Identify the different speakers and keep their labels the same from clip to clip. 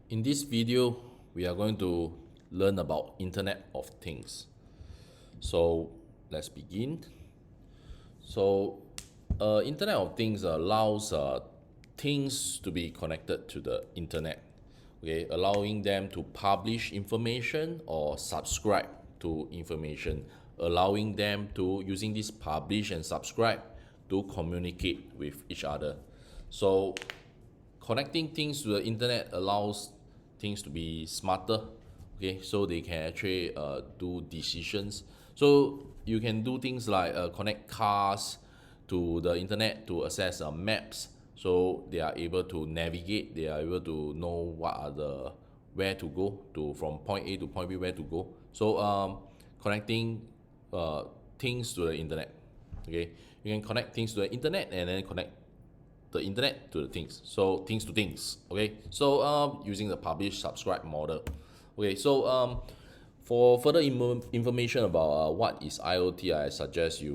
Speaker 1: In this video, we are going to learn about Internet of Things. So let's begin. So Internet of Things allows things to be connected to the internet, okay, allowing them to publish information or subscribe to information, allowing them to using this publish and subscribe to communicate with each other. So connecting things to the internet allows things to be smarter, okay, so they can actually do decisions. So you can do things like connect cars to the internet to access maps, so they are able to navigate, they are able to know what are the where to go to from point A to point B, where to go. So connecting things to the internet, okay, you can connect things to the internet and then connect the internet to the things, so things to things, okay. So using the publish subscribe model, okay. So for further information about what is IoT, I suggest you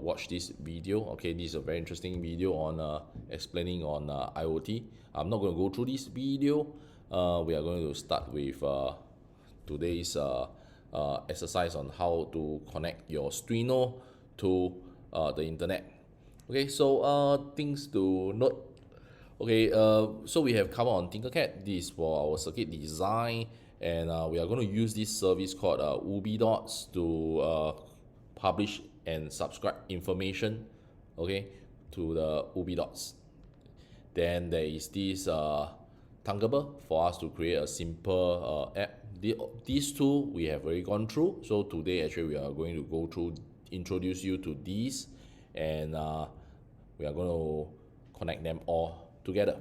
Speaker 1: watch this video, okay. This is a very interesting video on explaining on IoT. I'm not going to go through this video. We are going to start with today's exercise on how to connect your SSTuino to the internet. Okay, so things to note. Okay, so we have covered on Tinkercad. This is for our circuit design, and we are going to use this service called UbiDots to publish and subscribe information, okay, to the UbiDots. Then there is this Thunderbird for us to create a simple app. These two we have already gone through. So today actually we are going to go through, introduce you to these, and we are going to connect them all together.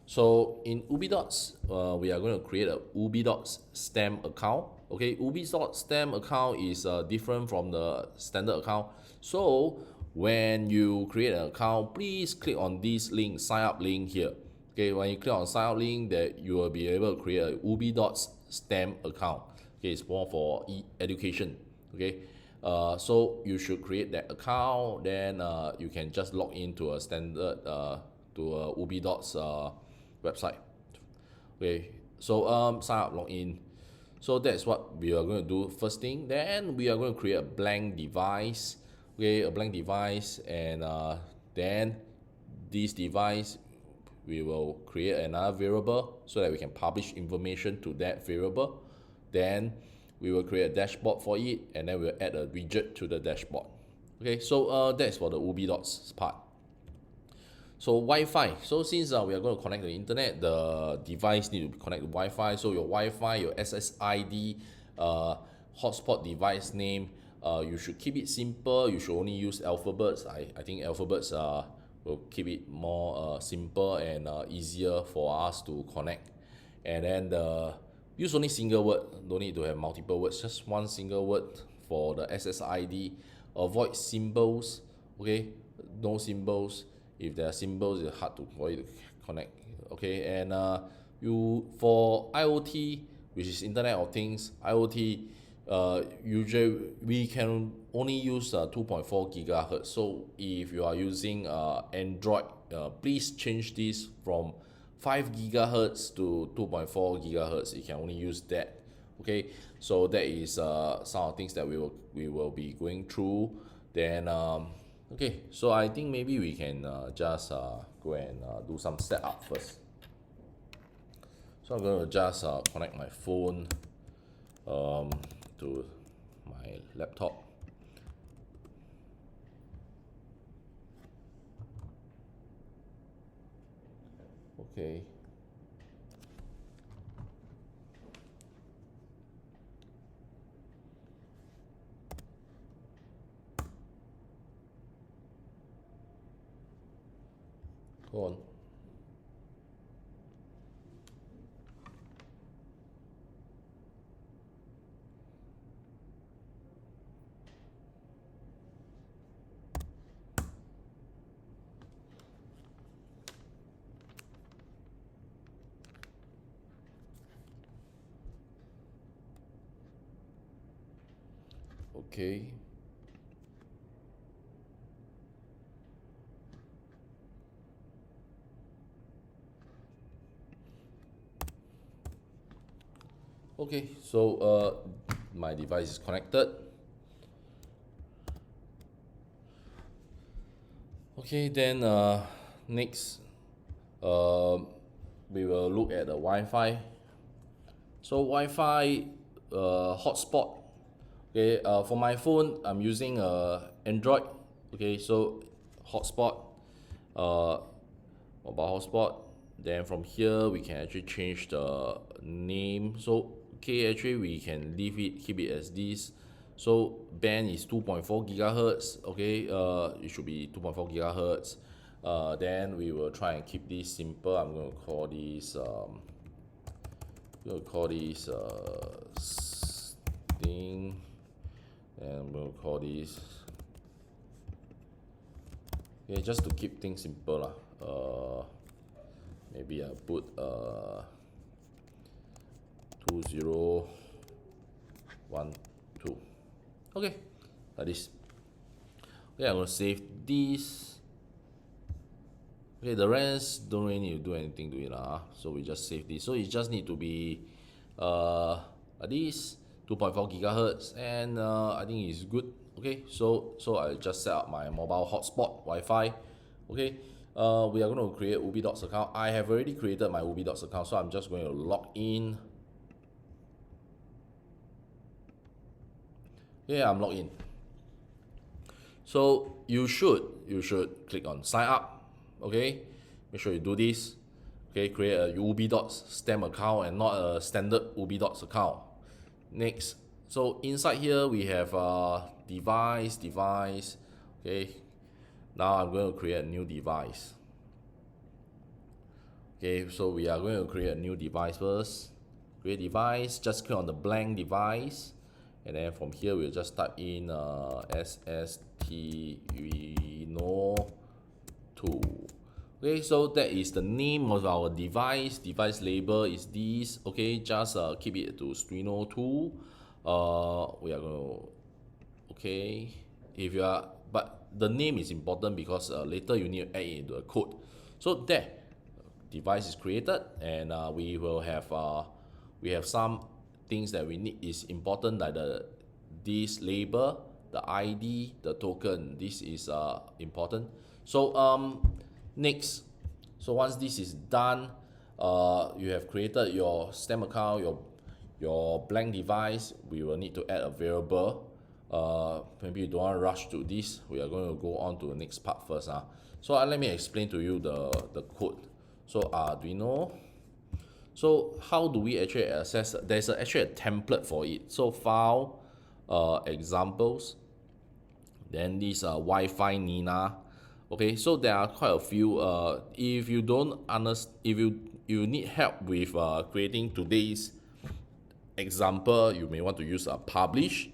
Speaker 1: So in UbiDots, we are going to create a UbiDots STEM account. Okay, UbiDots STEM account is different from the standard account. So when you create an account, please click on this link, sign up link here. Okay, when you click on sign up link, that you will be able to create a UbiDots STEM account. Okay, it's more for education. Okay, so you should create that account. Then you can just log into a standard to a UbiDots website. Okay, so sign up, log in. So that's what we are going to do first thing. Then we are going to create a blank device. Okay, a blank device, and then this device we will create another variable so that we can publish information to that variable. Then we will create a dashboard for it, and then we'll add a widget to the dashboard. Okay, so that's for the UbiDots part. So Wi-Fi. So since we are going to connect to the internet, the device need to be connected to Wi-Fi. So your Wi-Fi, your SSID, hotspot device name, you should keep it simple. You should only use alphabets. I think alphabets will keep it more simple and easier for us to connect. And then use only single word. Don't need to have multiple words. Just one single word for the SSID. Avoid symbols. Okay, no symbols. If there are symbols, it's hard for you to connect. Okay, and you for IoT, which is Internet of Things, IoT, usually we can only use 2.4 gigahertz. So if you are using Android, please change this from 5 gigahertz to 2.4 gigahertz. You can only use that. Okay, so that is some of the things that we will be going through. Then okay, so I think maybe we can just go and do some setup first. So I'm going to just connect my phone to my laptop. Okay. Go on. Okay. Okay, so my device is connected. Okay, then next we will look at the Wi-Fi. So Wi-Fi hotspot. Okay, for my phone I'm using Android. Okay, so hotspot, uh, mobile hotspot. Then from here we can actually change the name. So okay, actually we can leave it, keep it as this. So band is 2.4 gigahertz. Okay, it should be 2.4 gigahertz. Then we will try and keep this simple. I'm going to call this thing, and I'm going to call this, okay, just to keep things simple lah. Maybe I put 2012. Okay, like this. Okay, I'm gonna save this. Okay, the rest don't really need to do anything to it lah. So we just save this. So it just need to be like this, 2.4 gigahertz, and I think it's good. Okay, so I just set up my mobile hotspot Wi-Fi. Okay, we are going to create UbiDocs account. I have already created my UbiDocs account, so I'm just going to log in. Yeah, I'm logged in. So you should click on sign up. Okay, make sure you do this. Okay, create a UbiDocs STEM account and not a standard UbiDocs account. Next, so inside here we have device. Okay, now I'm going to create a new device. Okay, so we are going to create a new device first. Create device, just click on the blank device, and then from here we'll just type in SSTuino 2. Okay, so that is the name of our device. Device label is this. Okay, just keep it to Stuino 2. We are going to, okay, if you are, but the name is important because later you need to add it into a code. So there, device is created, and we will have some things that we need is important, like this label, the ID, the token. This is important. So next, so once this is done, you have created your STEM account, your blank device. We will need to add a variable. Maybe you don't want to rush to this. We are going to go on to the next part first. So let me explain to you the code. So Arduino. So how do we actually access? There's actually a template for it. So file, examples, then this Wi-Fi Nina. Okay, so there are quite a few. If you don't understand, if you need help with creating today's example, you may want to use publish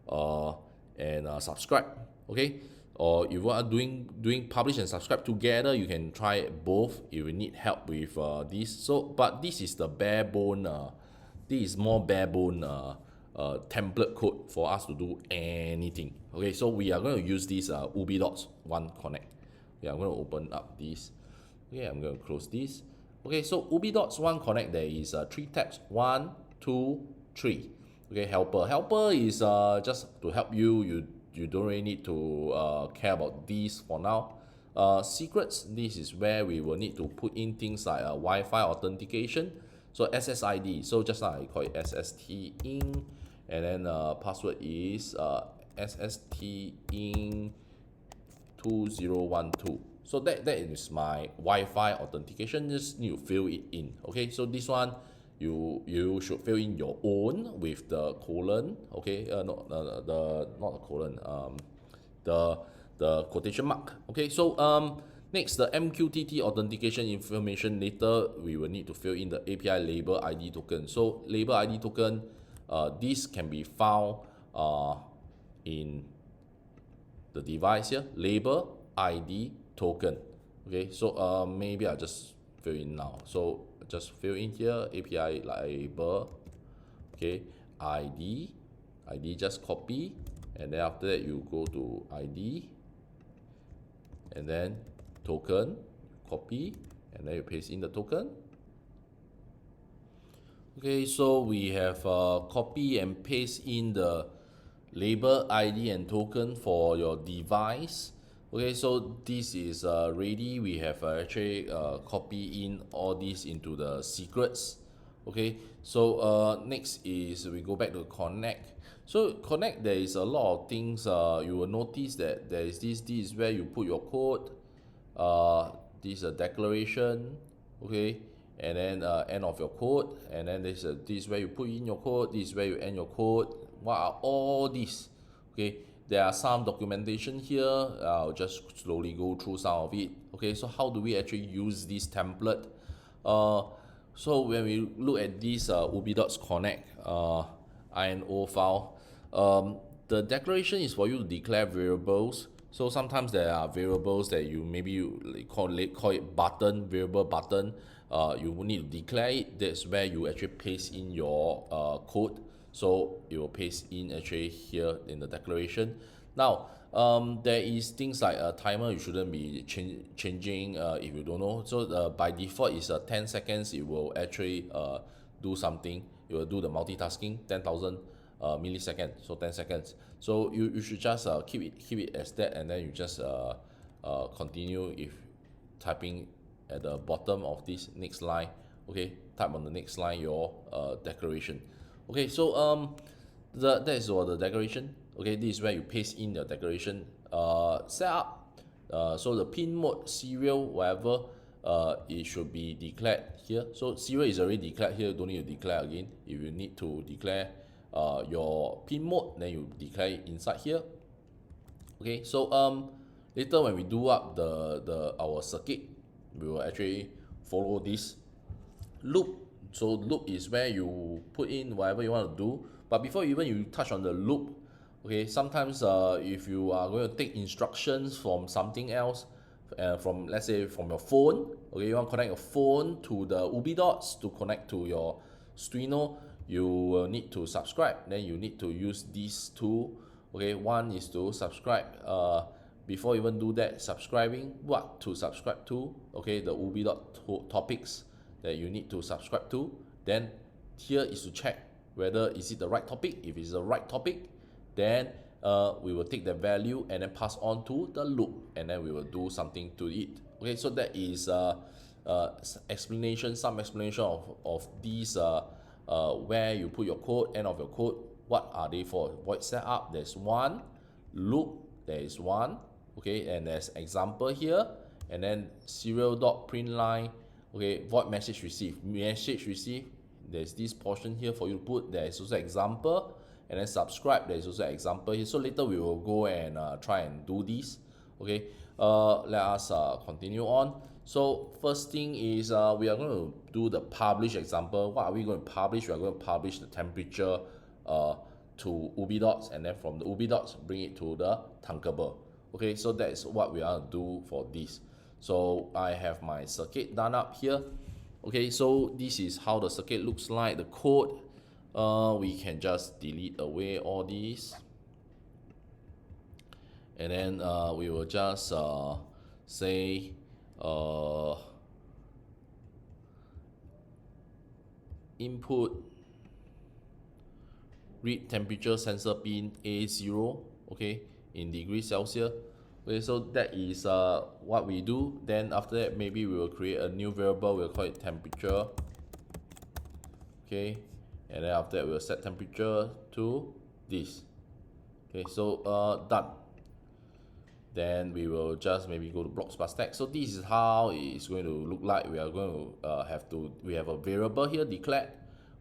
Speaker 1: and subscribe. Okay, or if you are doing publish and subscribe together, you can try both if you need help with this. So but this is the bare bone, this is more bare bone template code for us to do anything. Okay, so we are going to use this UbiDocs One Connect. Okay, I'm going to open up this. Okay, I'm going to close this. Okay, so UbiDocs One Connect, there is 3 tabs. 1, 2, 3. Okay, helper is just to help you. You don't really need to care about these for now. Secrets, this is where we will need to put in things like Wi-Fi authentication. So SSID, so just now I call it SSTin, and then password is SSTin 2012. So that is my Wi-Fi authentication. Just need to fill it in. Okay, so this one you should fill in your own with the colon. Okay, not the colon, the quotation mark. Okay, so next, the MQTT authentication information. Later we will need to fill in the API label ID token. So label ID token, this can be found in the device here, label ID token. Okay, so maybe I'll just fill in now. So just fill in here API label, okay, ID just copy, and then after that you go to ID, and then token, copy, and then you paste in the token. Okay, so we have copy and paste in the label ID and token for your device. Okay, so this is ready. We have actually copy in all these into the secrets. Okay, so next is we go back to connect. So connect, there is a lot of things. You will notice that there is this is where you put your code. This is a declaration, okay, and then end of your code, and then this is where you put in your code, this is where you end your code. What are all these? Okay, there are some documentation here. I'll just slowly go through some of it. Okay, so how do we actually use this template? uh, so when we look at this ubi.connect INO file, the declaration is for you to declare variables. So sometimes there are variables that you maybe call it button, variable button. You will need to declare it. That's where you actually paste in your code. So you will paste in actually here in the declaration. Now there is things like a timer you shouldn't be changing if you don't know. So by default is 10 seconds. It will actually do something. It will do the multitasking 10,000 milliseconds, so 10 seconds. So you should just keep it as that, and then you just continue if typing at the bottom of this next line. Okay, type on the next line your declaration. Okay, so that is for the declaration. Okay, this is where you paste in the declaration. Setup, so the pin mode, serial, whatever, it should be declared here. So serial is already declared here, don't need to declare again. If you need to declare your pin mode, then you declare it inside here. Okay, so later when we do up our circuit, we will actually follow this loop. So loop is where you put in whatever you want to do. But before even you touch on the loop, okay, sometimes if you are going to take instructions from something else, from let's say from your phone, okay, you want to connect your phone to the ubi dots to connect to your Stuino, you will need to subscribe. Then you need to use these two. Okay, one is to subscribe. Before you even do that, subscribing, what to subscribe to, okay, the ubi dot topics that you need to subscribe to. Then here is to check whether is it the right topic. If it's the right topic, then we will take the value and then pass on to the loop, and then we will do something to it. Okay, so that is some explanation of these where you put your code, end of your code, what are they for. Void setup, there's one. Loop, there is one. Okay, and there's example here, and then serial dot print line. Okay, void message received, there's this portion here for you to put. There is also example, and then subscribe, there is also example here. So later we will go and try and do this. Okay, let us continue on. So first thing is we are going to do the publish example. What are we going to publish? We are going to publish the temperature to ubi dots, and then from the ubi dots bring it to the Thunkable. Okay, so that is what we are going to do for this. So I have my circuit done up here. Okay, so this is how the circuit looks like. The code, we can just delete away all these, and then we will just say input read temperature sensor pin A0, okay, in degrees Celsius. Okay, so that is what we do. Then after that, maybe we will create a new variable. We'll call it temperature. Okay, and then after that, we'll set temperature to this. Okay, so done. Then we will just maybe go to blocks plus text. So this is how it's going to look like. We are going to we have a variable here declared.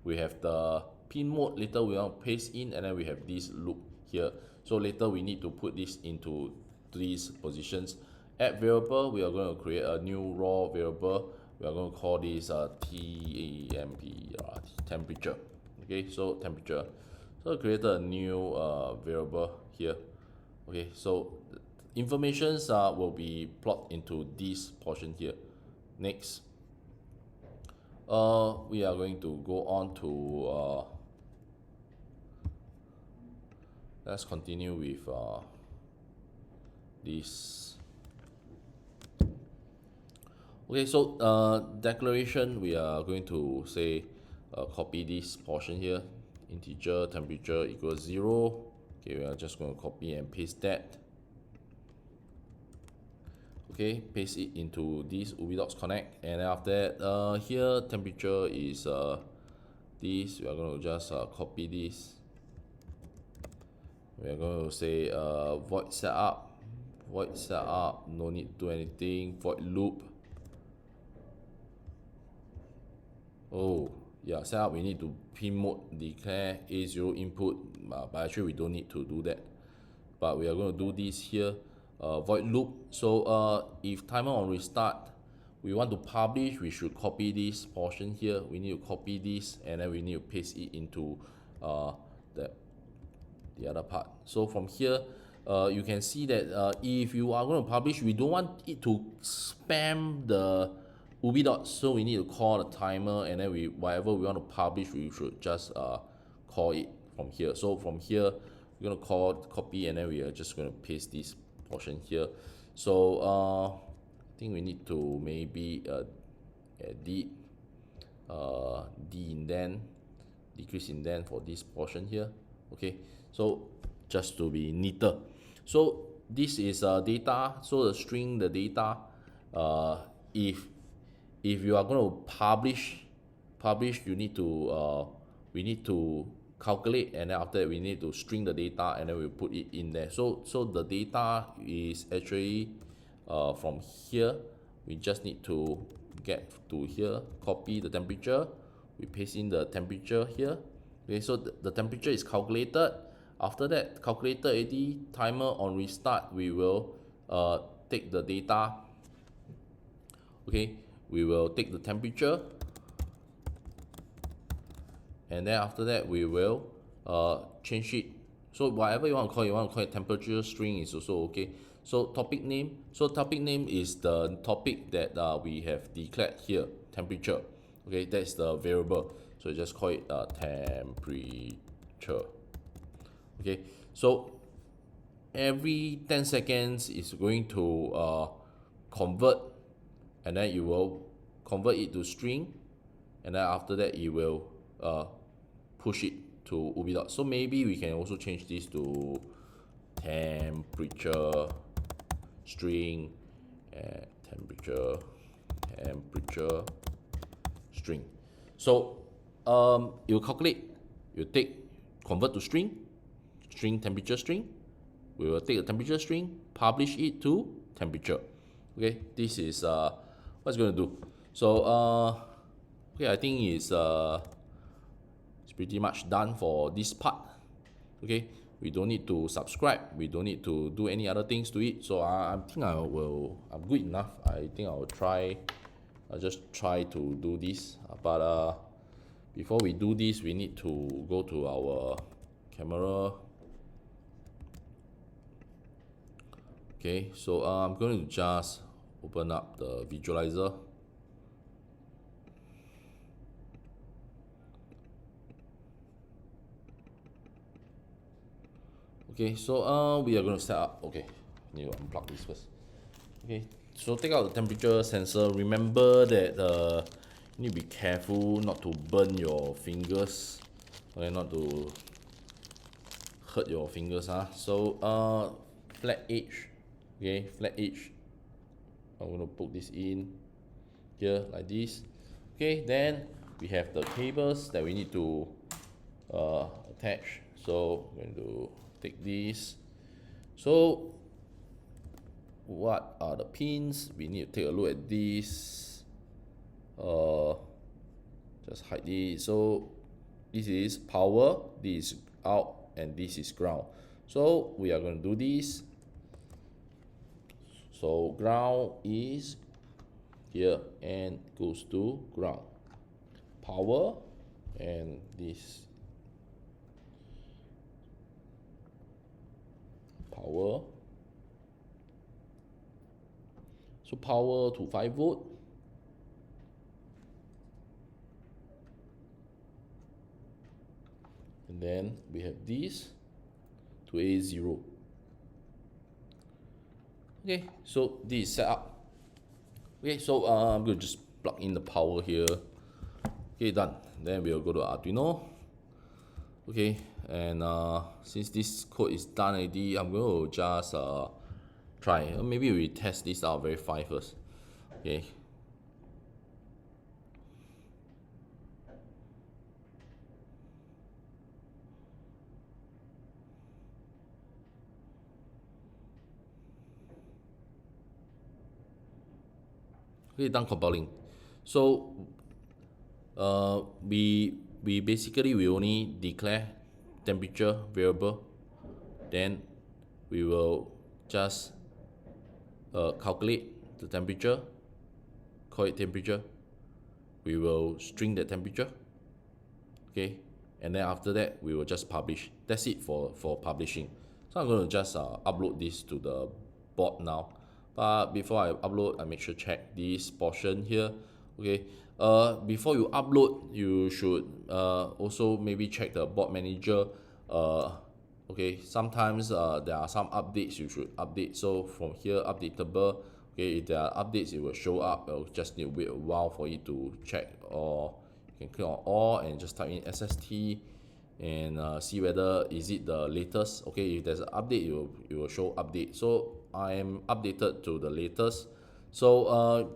Speaker 1: We have the pin mode. Later we want to paste in, and then we have this loop here. So later we need to put this into these positions. Add variable, we are going to create a new raw variable. We are going to call this temperature. Okay, so temperature. So I created a new variable here. Okay, so informations will be plotted into this portion here. Next, we are going to go on to let's continue with this. Okay, so declaration, we are going to say copy this portion here, integer temperature equals 0. Okay, we are just going to copy and paste that. Okay, paste it into this ubidots connect, and then after that, here temperature is this. We are going to just copy this. We are going to say void setup, no need to do anything, void loop. Oh yeah, setup we need to pin mode declare A0 input, but actually we don't need to do that. But we are going to do this here, void loop. So if timer on restart, we want to publish, we should copy this portion here. We need to copy this, and then we need to paste it into the other part. So from here, you can see that if you are going to publish, we don't want it to spam the ubi dots, so we need to call the timer, and then whatever we want to publish, we should just call it from here. So from here, we're going to call copy, and then we are just going to paste this portion here. So I think we need to maybe edit de-indent, decrease indent for this portion here. Okay, so just to be neater. So this is data. So the string, the data, if you are going to publish, you need to we need to calculate, and then after that we need to string the data, and then we put it in there. So the data is actually from here. We just need to get to here, copy the temperature, we paste in the temperature here. Okay, so the temperature is calculated. After that, calculated AD, timer on restart, we will take the data. Okay, we will take the temperature, and then after that we will change it. So whatever you want to call it temperature string is also okay. So topic name, is the topic that we have declared here, temperature. Okay, that's the variable, so just call it temperature. Okay, so every 10 seconds is going to convert, and then you will convert it to string, and then after that you will push it to ubidot. So maybe we can also change this to temperature string and temperature string. So you calculate, you convert to string temperature string. We will take the temperature string, publish it to temperature. Okay, this is what it's going to do. So okay, I think it's pretty much done for this part. Okay, we don't need to subscribe, we don't need to do any other things to it. So I think I'm good enough. I think I'll just try to do this. But before we do this, we need to go to our camera. Okay, so I'm going to just open up the visualizer. Okay, so we are going to set up. Okay, need to unplug this first. Okay, so take out the temperature sensor. Remember that you need to be careful not to burn your fingers, okay, not to hurt your fingers. So flat edge. Okay, flat edge. I'm going to put this in here like this. Okay, then we have the cables that we need to attach. So I'm going to take this. So what are the pins? We need to take a look at this. Just hide this. So this is power, this is out, and this is ground. So we are going to do this. So ground is here and goes to ground. Power, and this power. So power to 5 volt. And then we have this to A0. Okay, so this is set up. Okay, so I'm going to just plug in the power here. Okay, done. Then we'll go to Arduino. Okay, and since this code is done already, I'm going to just try. Maybe we test this out, verify first. Okay. Okay, done compiling. So we basically we only declare temperature variable, then we will just calculate the temperature, call it temperature. We will string the temperature, okay, and then after that we will just publish. That's it for publishing. So I'm going to just upload this to the board now, but before I upload, I make sure check this portion here. Okay, before you upload, you should also maybe check the board manager. Okay, sometimes there are some updates you should update. So from here, updatable. Okay, if there are updates, it will show up. It'll just need to wait a while for it to check, or you can click on all and just type in SST and see whether is it the latest. Okay, if there's an update, it will show update. So I am updated to the latest. So I'm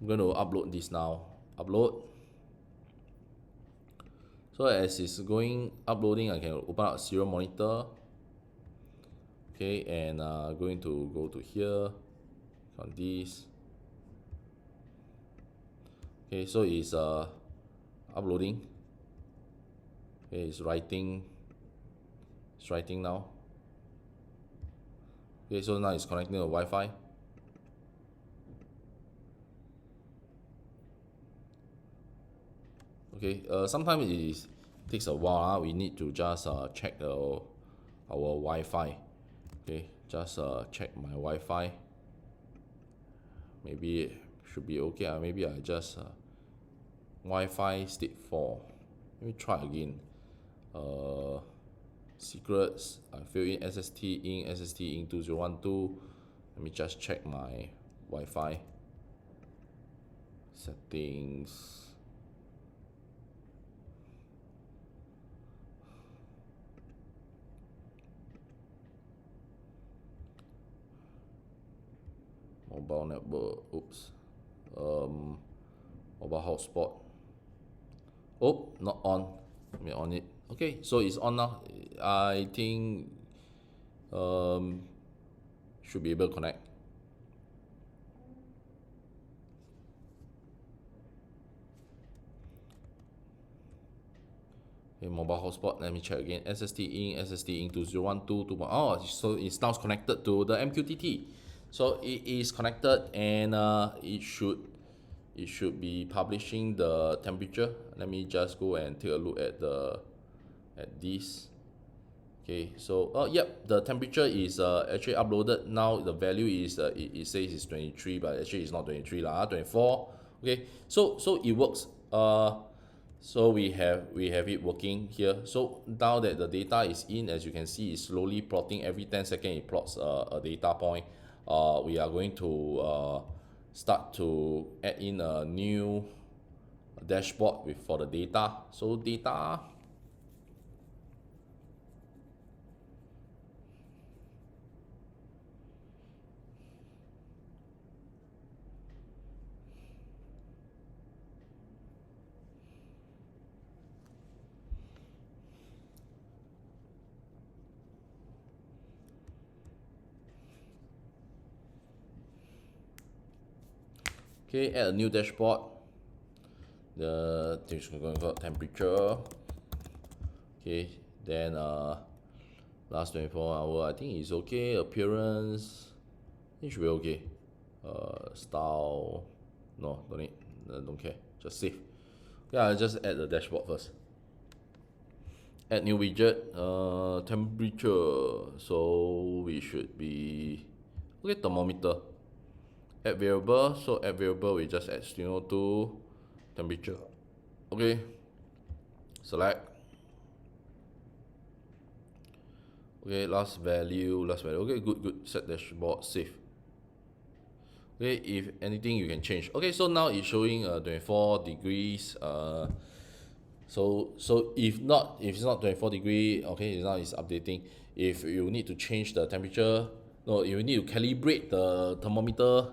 Speaker 1: going to upload this now. Upload. So as it's going uploading, I can open up serial monitor. Okay, and going to go to here on this. Okay, so it's uploading. Okay, it's writing now. Okay, so now it's connecting to Wi-Fi. Okay, sometimes it takes a while. We need to just check our Wi-Fi. Okay, just check my Wi-Fi. Maybe it should be okay. Maybe I just Wi-Fi state 4. Let me try again. Secrets. I fill in SST in 2012. Let me just check my Wi-Fi settings. Mobile network. Oops. Mobile hotspot. Oh, not on. Let me on it. Okay, so it's on now. I think should be able to connect. Okay, mobile hotspot. Let me check again. SST in 2012. Oh, so it's now connected to the MQTT. So it is connected, and it should be publishing the temperature. Let me just go and take a look at this. Okay, so yep, the temperature is actually uploaded now. The value is it says it's 23, but actually it's not 23 lah, 24. Okay, so it works. So we have it working here. So now that the data is in, as you can see, it's slowly plotting. Every 10 seconds it plots a data point. We are going to start to add in a new dashboard for the data. So data. Okay, add a new dashboard. The thing's going to temperature. Okay, then last 24 hour, I think it's okay. Appearance, it should be okay. Style, no, don't need, don't care. Just save. Yeah, I'll just add the dashboard first. Add new widget. Temperature. So we should be okay. Thermometer. Add variable. So add variable, we just add SSTuino to temperature. Okay. Select. Okay, last value. Okay, good. Set dashboard, save. Okay, if anything you can change. Okay, so now it's showing 24 degrees. So if it's not 24 degree, okay, now it's updating. If you need to change the temperature, no, you need to calibrate the thermometer.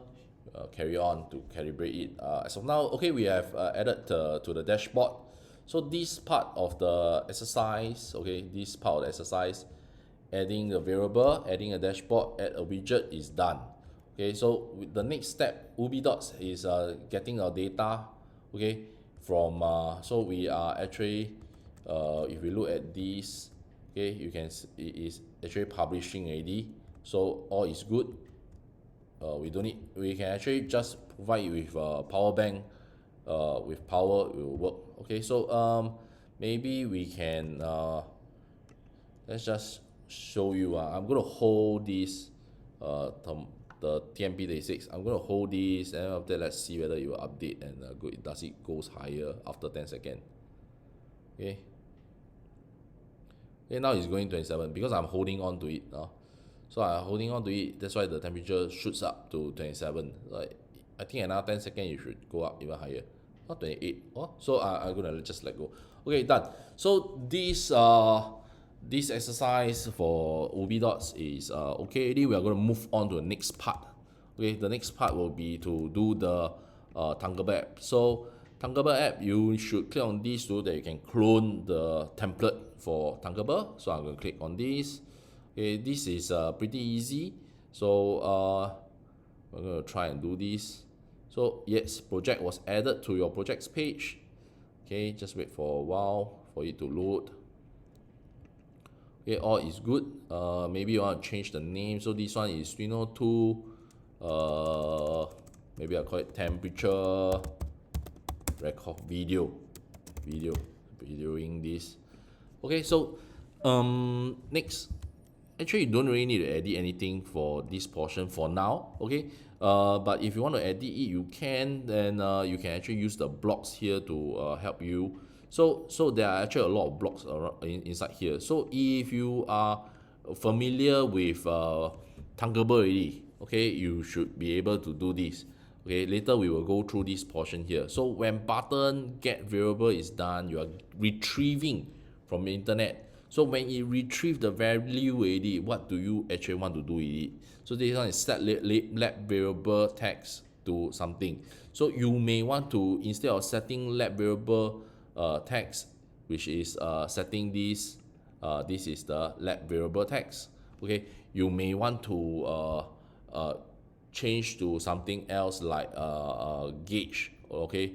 Speaker 1: Carry on to calibrate it. As of now, okay, we have added to the dashboard. So this part of the exercise, okay, this part of the exercise, adding a variable, adding a dashboard, add a widget is done. Okay, so with the next step, Ubi Dots is getting our data, okay, from so we are actually if we look at this, okay, you can see it is actually publishing already, so all is good. We don't need, we can actually just provide it with power bank, with power it will work. Okay, so maybe we can let's just show you. I'm going to hold this the TMP36. I'm going to hold this, and after that, let's see whether it will update and does it goes higher after 10 seconds. Okay. Okay, now it's going 27 because I'm holding on to it. So I'm holding on to it. That's why the temperature shoots up to 27. Like, I think another 10 seconds it should go up even higher. Not 28. Oh, so I'm gonna just let go. Okay, done. So this exercise for Ubi Dots is okay already. We are going to move on to the next part. Okay, the next part will be to do the Thunderbird app. So Thunderbird app, you should click on this so that you can clone the template for Thunderbird. So I'm going to click on this. Okay, this is pretty easy. So we're going to try and do this. So yes, project was added to your projects page. Okay, just wait for a while for it to load. Okay, all is good. Maybe you want to change the name. So this one is SSTuino 2. Maybe I'll call it temperature record videoing this. Okay, so next, actually you don't really need to edit anything for this portion for now. Okay, but if you want to edit it, you can. Then you can actually use the blocks here to help you. So there are actually a lot of blocks around inside here. So if you are familiar with Thunderbird already, okay, you should be able to do this. Okay, later we will go through this portion here. So when button get variable is done, you are retrieving from the internet. So when it retrieve the value already, what do you actually want to do with it? So this one is set lab variable text to something. So you may want to, instead of setting lab variable text, which is setting this, this is the lab variable text. Okay, you may want to change to something else like gauge. Okay,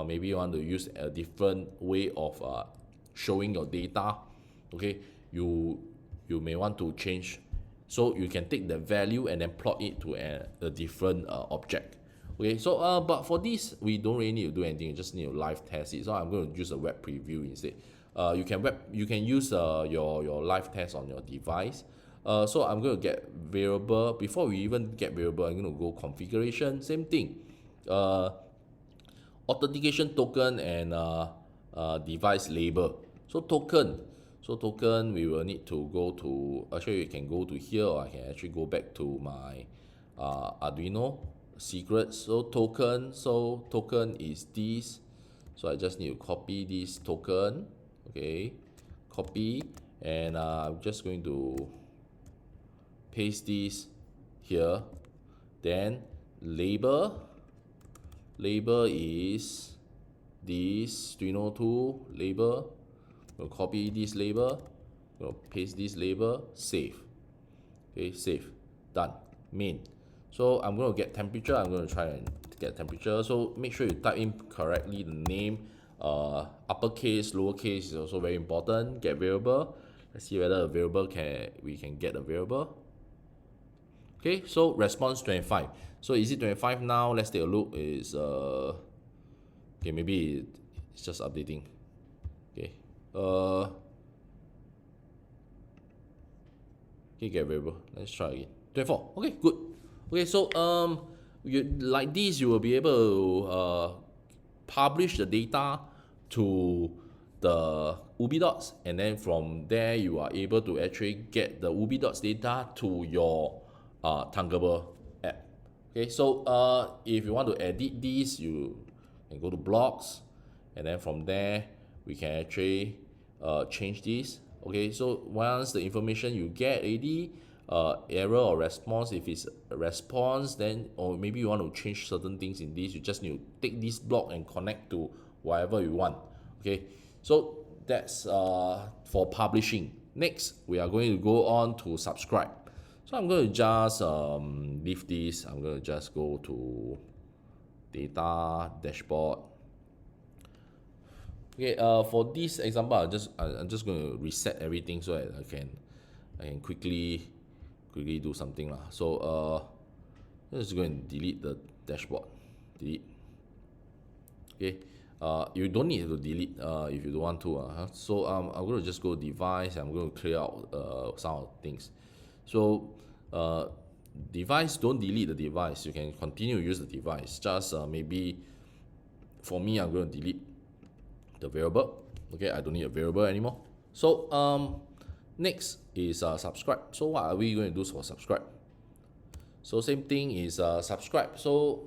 Speaker 1: maybe you want to use a different way of showing your data. Okay, you may want to change, so you can take the value and then plot it to a different object. Okay, so but for this we don't really need to do anything. You just need to live test it. So I'm going to use a web preview instead. You can use your live test on your device. So I'm going to get variable. Before we even get variable, I'm going to go configuration. Same thing. Authentication token and device label. So token, we will need to go to, actually you can go to here, or I can actually go back to my Arduino secrets. So token is this. So I just need to copy this token. Okay, copy, and I'm just going to paste this here. Then label is this SSTuino 2 label. We'll copy this label, we'll paste this label, save. Okay, save, done. Main. So I'm going to get temperature. I'm going to try and get temperature. So make sure you type in correctly the name. Uppercase, lowercase is also very important. Get variable. Let's see whether a variable we can get a variable. Okay, so response 25. So is it 25 now? Let's take a look. Is okay, maybe it's just updating. Okay. Okay, get variable. Let's try again. 24. Okay, good. Okay, so like this, you will be able to publish the data to the Ubi Dots, and then from there you are able to actually get the Ubi Dots data to your Thunderbird app. Okay, so if you want to edit this, you can go to blocks, and then from there we can actually change this. Okay, so once the information you get already, error or response, if it's a response, then or maybe you want to change certain things in this, you just need to take this block and connect to whatever you want. Okay, so that's for publishing. Next, we are going to go on to subscribe. So I'm going to just leave this. I'm going to just go to data dashboard. Okay, for this example, I'm just going to reset everything so that I can quickly do something lah. So let's go and delete the dashboard. Delete. Okay. You don't need to delete if you don't want to. So I'm going to just go device. I'm going to clear out some of the things. So device, don't delete the device. You can continue to use the device. Just maybe for me, I'm going to delete the variable. Okay, I don't need a variable anymore. So next is subscribe. So what are we going to do for subscribe? So same thing is subscribe. So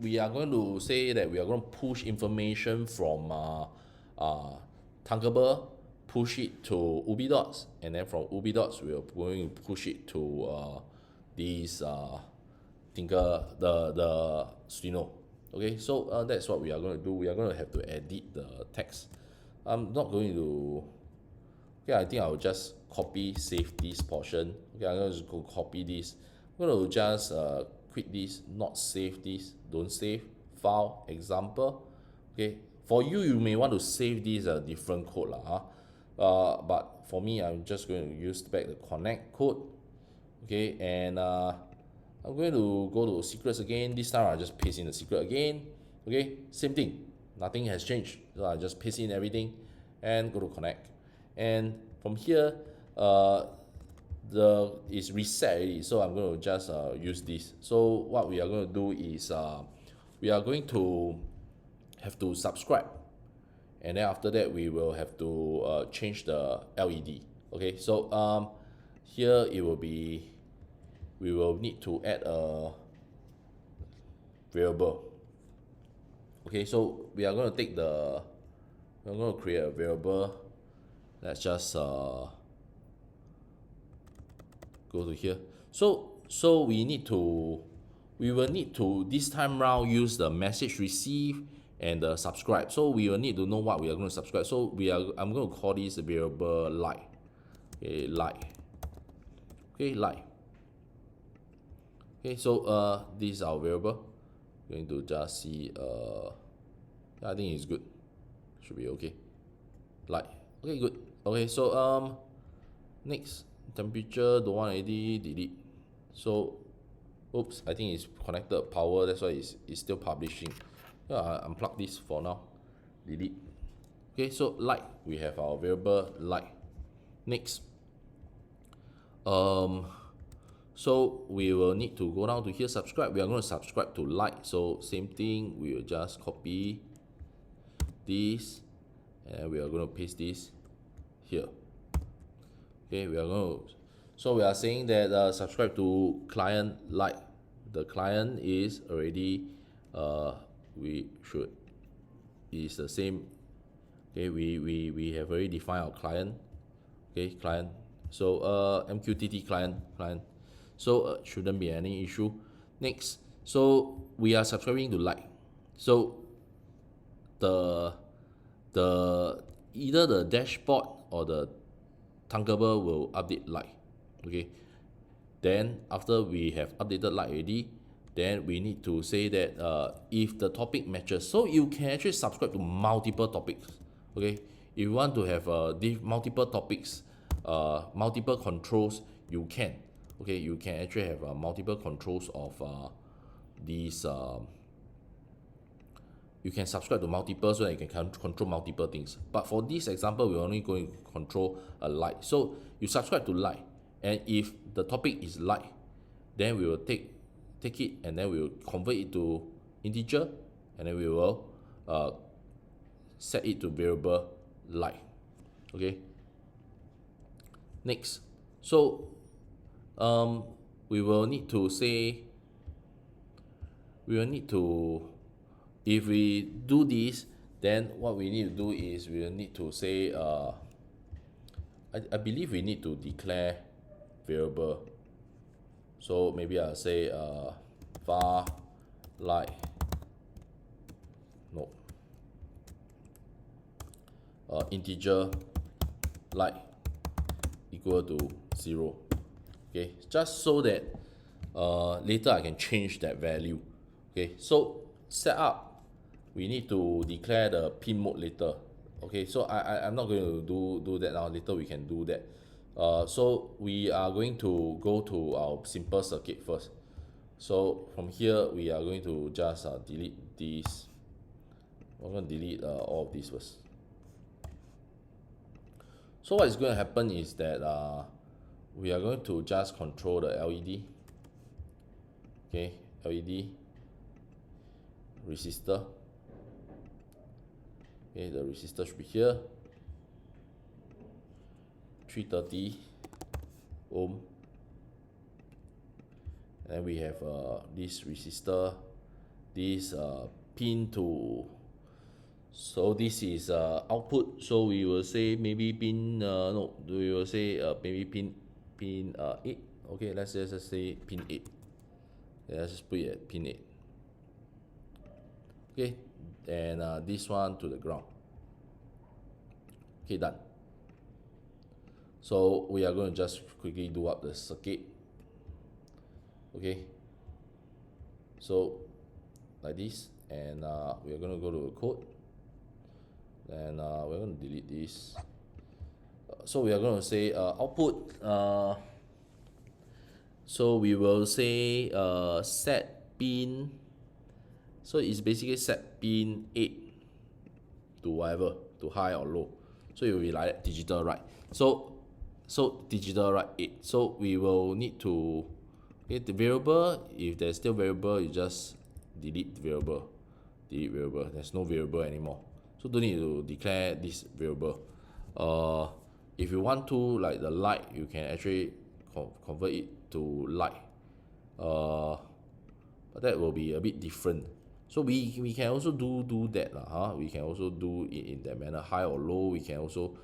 Speaker 1: we are going to say that we are going to push information from Thunkable, push it to Ubidots, and then from Ubidots we are going to push it to these Tinker, the Stuino. Okay, so that's what we are going to do. We are going to have to edit the text. I'm not going to. Okay, I think I will just copy, save this portion. Okay, I'm going to go copy this. I'm going to just quit this, not save this, don't save, file, example. Okay, for you, you may want to save this different code lah. But for me, I'm just going to use back the connect code. Okay, and I'm going to go to secrets again. This time I just paste in the secret again. Okay, same thing, nothing has changed. So I just paste in everything and go to connect. And from here, is reset already. So I'm going to just use this. So what we are going to do is we are going to have to subscribe, and then after that we will have to change the LED. Okay, so here it will be, we will need to add a variable. Okay, so we are going to take the, we're going to create a variable. Let's just go to here. So we will need to this time round use the message receive and the subscribe. So we will need to know what we are going to subscribe. So I'm going to call this variable like. Okay, like. Okay, like. Okay, so this is our variable. Going to just see I think it's good. Should be okay. Like. Okay, good. Okay, so next, temperature, don't want already, delete. So oops, I think it's connected power, that's why it's still publishing. I unplug this for now, delete. Okay, so like, we have our variable like. Next, so we will need to go down to here, subscribe. We are going to subscribe to like. So same thing, we will just copy this and we are going to paste this here. Okay, we are going to, so we are saying that subscribe to client like. The client is already is the same. Okay, we have already defined our client. Okay, client. So MQTT client. So shouldn't be any issue. Next, so we are subscribing to like. So the either the dashboard or the Thunkable will update like. Okay, then after we have updated like already, then we need to say that if the topic matches, so you can actually subscribe to multiple topics. Okay, if you want to have multiple topics, multiple controls, you can. Okay, you can actually have multiple controls of these. You can subscribe to multiple so that you can control multiple things. But for this example, we're only going to control a like. So you subscribe to like, and if the topic is like, then we will take it and then we will convert it to integer, and then we will set it to variable like. Okay. Next, so we will need to say, if we do this, Then what we need to do is we will need to say I believe we need to declare variable. So maybe I'll say var light, no, integer light equal to 0. Okay, just so that later I can change that value. Okay, so setup, we need to declare the pin mode later. Okay, so I'm not going to do that now. Later we can do that. So we are going to go to our simple circuit first. So from here we are going to just delete these. I'm going to delete all of these first. So what is going to happen is that we are going to just control the LED. Okay, LED resistor. Okay, the resistor should be here. 330 ohm. And we have this resistor, this pin to. So this is output. So we will say maybe pin no, we will say maybe pin 8. Okay, let's just say pin 8. Okay, let's just put it at pin 8. Okay, and this one to the ground. Okay, done. So we are going to just quickly do up the circuit. Okay, so like this, and we are going to go to the code, and we're going to delete this. So we are going to say output. So we will say set pin. So it's basically set pin 8 to whatever, to high or low. So it will be like digital write. So digital write 8. So we will need to get the variable. If there's still variable, you just delete the variable. Delete variable. There's no variable anymore. So don't need to declare this variable. If you want to, like the light, you can actually convert it to light. But that will be a bit different. So we can also do that huh? We can also do it in that manner, high or low. We can also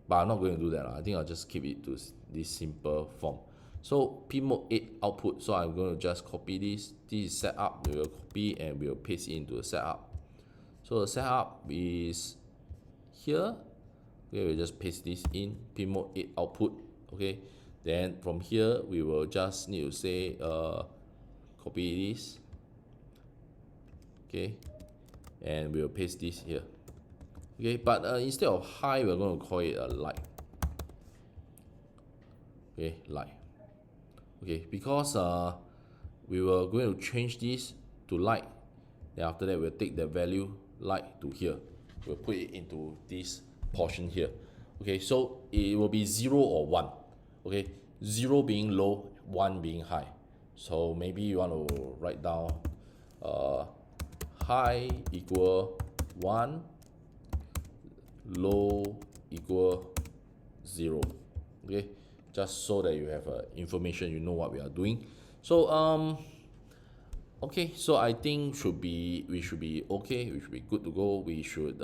Speaker 1: but I'm not going to do that. I think I'll just keep it to this simple form. So pin mode 8 output. So I'm going to just copy this. This is setup. We will copy and we will paste it into the setup. So the setup is here. Okay, we'll just paste this in pin mode 8 output. Okay, then from here we will just need to say copy this. Okay, and we'll paste this here. Okay, but instead of high, we're going to call it a light. Okay, light. Okay, because we were going to change this to light. Then after that, we'll take the value light to here. We'll put it into this portion here. Okay, so it will be 0 or 1. Okay, 0 being low, 1 being high. So maybe you want to write down high equal 1, low equal 0. Okay, just so that you have information, you know what we are doing. So okay, so I think we should be okay. We should be good to go. We should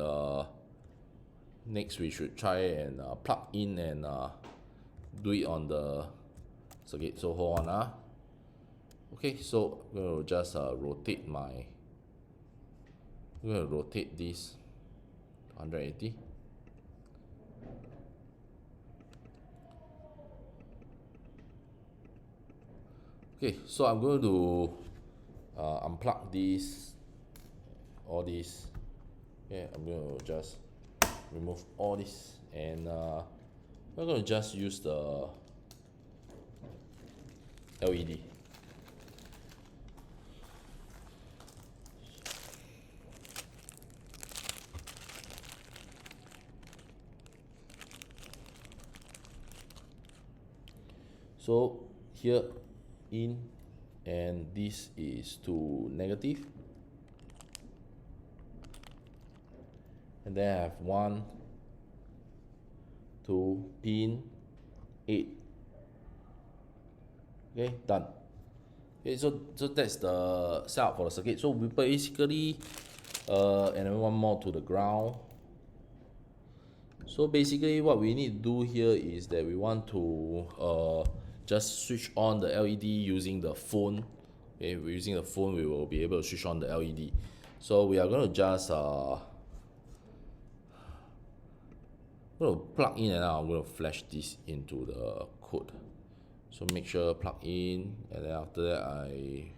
Speaker 1: next we should try and plug in and do it on the circuit. So hold on. Okay, so I'm going to just rotate this 180. Okay, so I'm going to unplug all these. Okay, I'm going to just remove all this, and we're going to just use the LED. So here in, and this is to negative, and then I have 1, 2, pin 8. Okay, done. Okay, so that's the setup for the circuit. So we basically and then one more to the ground. So basically what we need to do here is that we want to just switch on the LED using the phone. Okay, using the phone we will be able to switch on the LED. So we are going to just plug in, and now I'm going to flash this into the code. So make sure plug in, and then after that I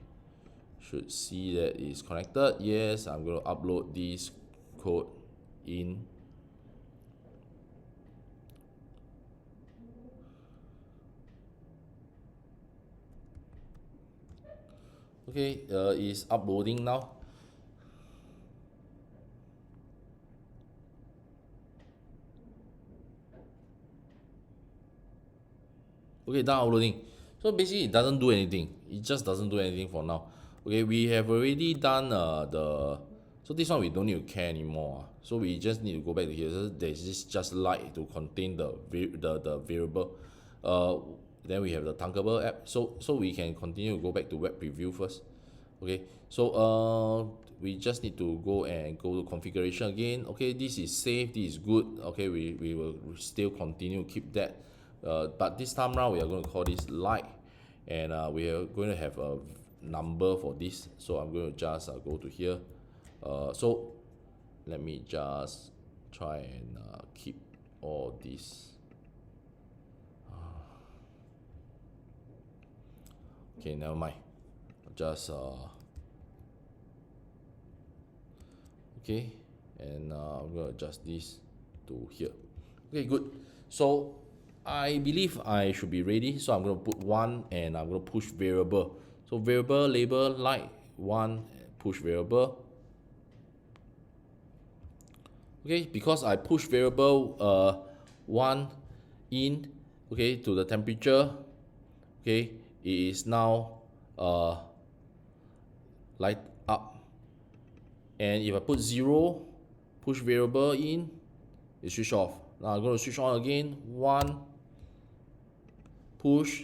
Speaker 1: should see that it's connected. Yes, I'm going to upload this code in. Okay, it's uploading now. Okay, done uploading. So basically it doesn't do anything. It just doesn't do anything for now. Okay, we have already done so this one we don't need to care anymore. So we just need to go back to here. So there's this just light to contain the variable. Then we have the Thunkable app. So we can continue to go back to web preview first. Okay, so we just need to go to configuration again. Okay, this is safe, this is good. Okay, we will still continue to keep that, but this time round we are going to call this light, and we are going to have a number for this. So I'm going to just go to here. So let me just try and keep all this. Okay, never mind. Just okay, and I'm gonna adjust this to here. Okay, good. So I believe I should be ready. So I'm gonna put 1, and I'm gonna push variable. So variable label light 1, push variable. Okay, because I push variable 1 in, okay, to the temperature. Okay, it is now light up, and if I put 0, push variable in, it switch off. Now I'm going to switch on again, 1, push,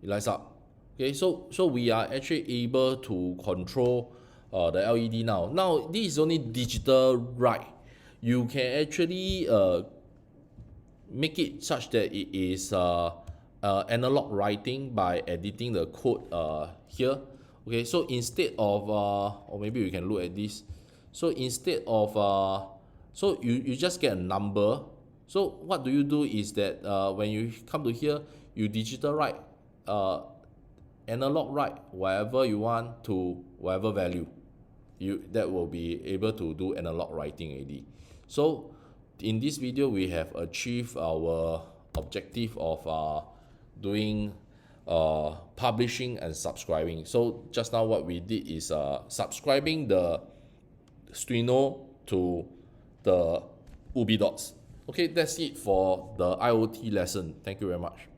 Speaker 1: it lights up. Okay, so we are actually able to control the LED now. Now this is only digital write. You can actually make it such that it is analog writing by editing the code here. Okay, so instead of or maybe we can look at this. So instead of so you just get a number. So what do you do is that when you come to here, you digital write, analog write whatever you want to whatever value. That will be able to do analog writing already. So in this video we have achieved our objective of doing publishing and subscribing. So just now what we did is subscribing the SSTuino to the UbiDots. Okay, that's it for the IoT lesson. Thank you very much.